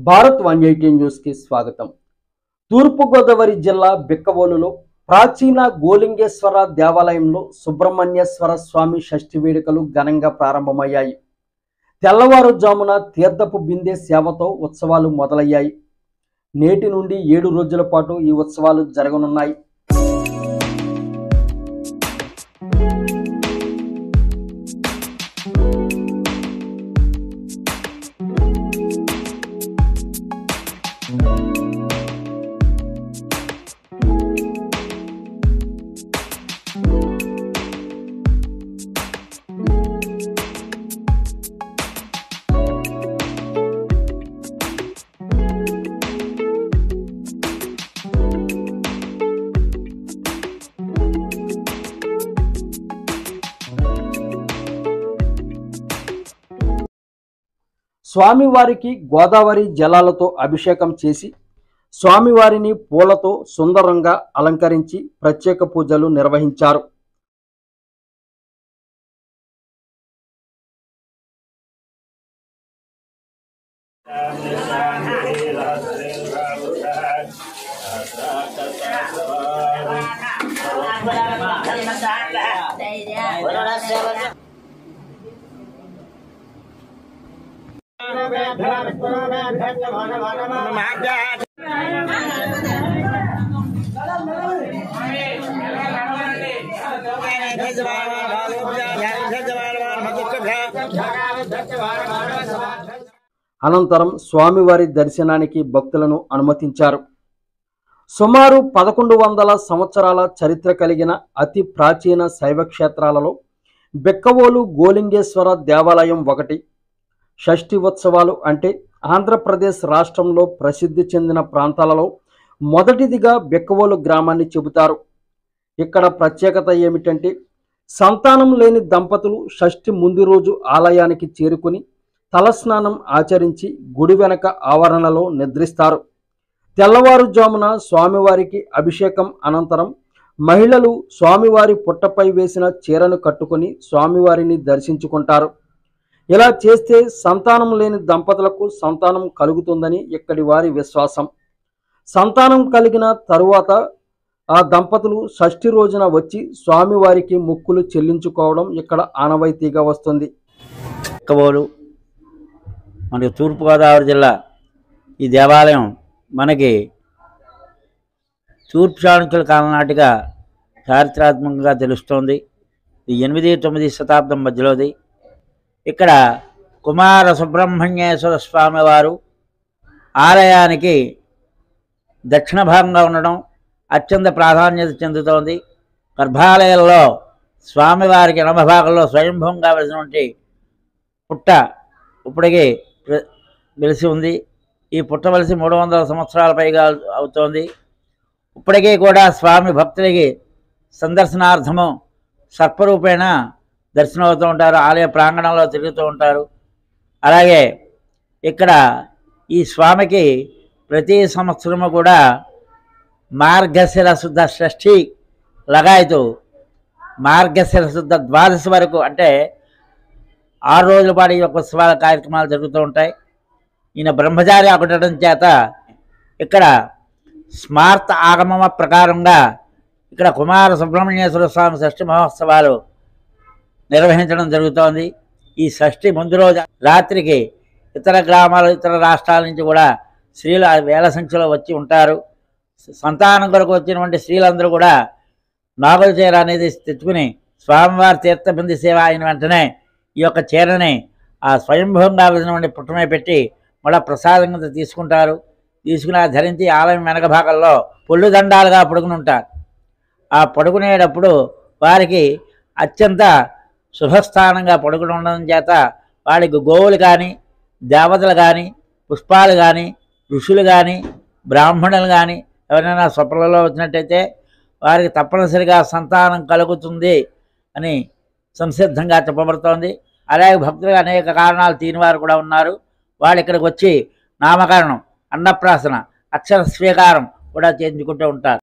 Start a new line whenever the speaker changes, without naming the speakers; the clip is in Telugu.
భారత్ 180 న్యూస్కి స్వాగతం. తూర్పుగోదావరి జిల్లా బిక్కవోలులో ప్రాచీన గోలింగేశ్వర దేవాలయంలో సుబ్రహ్మణ్యేశ్వర స్వామి షష్ఠి వేడుకలు ఘనంగా ప్రారంభమయ్యాయి. తెల్లవారుజామున తీర్థపు బిందె సేవతో ఉత్సవాలు మొదలయ్యాయి. నేటి నుండి 7 రోజుల పాటు ఈ ఉత్సవాలు జరగనున్నాయి. స్వామివారికి గోదావరి జలాలతో అభిషేకం చేసి స్వామివారిని పూలతో సుందరంగా అలంకరించి ప్రత్యేక పూజలు నిర్వహించారు. అనంతరం స్వామివారి దర్శనానికి భక్తులను అనుమతించారు. సుమారు 1100 సంవత్సరాల చరిత్ర కలిగిన అతి ప్రాచీన శైవ క్షేత్రాలలో బిక్కవోలు గోలింగేశ్వర దేవాలయం ఒకటి. షష్ఠి ఉత్సవాలు అంటే ఆంధ్రప్రదేశ్ రాష్ట్రంలో ప్రసిద్ధి చెందిన ప్రాంతాలలో మొదటిదిగా బిక్కవోలు గ్రామాన్ని చెబుతారు. ఇక్కడ ప్రత్యేకత ఏమిటంటే సంతానం లేని దంపతులు షష్ఠి ముందు రోజు ఆలయానికి చేరుకుని తలస్నానం ఆచరించి గుడి వెనక ఆవరణలో నిద్రిస్తారు. తెల్లవారుజామున స్వామివారికి అభిషేకం అనంతరం మహిళలు స్వామివారి పుట్టపై వేసిన చీరను కట్టుకొని స్వామివారిని దర్శించుకుంటారు. ఇలా చేస్తే సంతానం లేని దంపతులకు సంతానం కలుగుతుందని ఇక్కడి వారి విశ్వాసం. సంతానం కలిగిన తరువాత ఆ దంపతులు షష్ఠి రోజున వచ్చి స్వామివారికి మొక్కులు చెల్లించుకోవడం ఇక్కడ ఆనవాయితీగా వస్తుంది.
బిక్కవోలు మనకి తూర్పుగోదావరి జిల్లా. ఈ దేవాలయం మనకి తూర్పు చాళుక్యుల కాలం నాటిగా చారిత్రాత్మకంగా తెలుస్తోంది. ఇది 8-9 శతాబ్దం మధ్యలోది. ఇక్కడ కుమార సుబ్రహ్మణ్యేశ్వర స్వామి వారు ఆలయానికి దక్షిణ భాగంగా ఉండడం అత్యంత ప్రాధాన్యత చెందుతోంది. గర్భాలయంలో స్వామివారికి ఎడమ భాగంలో స్వయంభవంగా వెలిసినటువంటి పుట్ట ఇప్పటికీ వెలిసి ఉంది. ఈ పుట్ట వెలిసి 300 సంవత్సరాల పైగా అవుతోంది. ఇప్పటికీ కూడా స్వామి భక్తులకి సందర్శనార్థము సర్పరూపేణ దర్శనం అవుతూ ఉంటారు. ఆలయ ప్రాంగణంలో తిరుగుతూ ఉంటారు. అలాగే ఇక్కడ ఈ స్వామికి ప్రతి సంవత్సరము కూడా మార్గశిర శుద్ధ షష్ఠి లగాయతు మార్గశిర శుద్ధ ద్వాదశి వరకు అంటే 6 రోజుల పాటు ఈ యొక్క ఉత్సవాల కార్యక్రమాలు జరుగుతూ ఉంటాయి. ఈయన బ్రహ్మచారి ఉండటం చేత ఇక్కడ స్మార్త ఆగమమ ప్రకారంగా ఇక్కడ కుమార సుబ్రహ్మణ్యేశ్వర స్వామి షష్ఠి మహోత్సవాలు నిర్వహించడం జరుగుతోంది. ఈ షష్ఠి ముందు రోజు రాత్రికి ఇతర గ్రామాలు ఇతర రాష్ట్రాల నుంచి కూడా స్త్రీలు వేల సంఖ్యలో వచ్చి ఉంటారు. సంతానం కొరకు వచ్చినటువంటి స్త్రీలందరూ కూడా నాగుల చీర అనేది తెచ్చుకుని స్వామివారి తీర్థబింది సేవ అయిన వెంటనే ఈ యొక్క చీరని ఆ స్వయంభవంగా వెలిసినటువంటి పుట్టమే పెట్టి మళ్ళీ ప్రసాదంగా తీసుకుంటారు. తీసుకుని ధరించి ఆలయం వెనక భాగంలో పొళ్ళు దండాలుగా పడుకుని ఉంటారు. ఆ పడుకునేటప్పుడు వారికి అత్యంత శుభస్థానంగా పడుకుని ఉండడం చేత వారికి గోవులు కానీ దేవతలు కానీ పుష్పాలు కానీ ఋషులు కానీ బ్రాహ్మణులు కానీ ఎవరైనా స్వప్నంలో వచ్చినట్టయితే వారికి తప్పనిసరిగా సంతానం కలుగుతుంది అని సంసిద్ధంగా చెప్పబడుతోంది. అలాగే భక్తులుగా అనేక కారణాలు తీనివారు కూడా ఉన్నారు. వాళ్ళు ఇక్కడికి వచ్చి నామకరణం, అన్నప్రాసన, అక్షర స్వీకారం కూడా చేయించుకుంటూ ఉంటారు.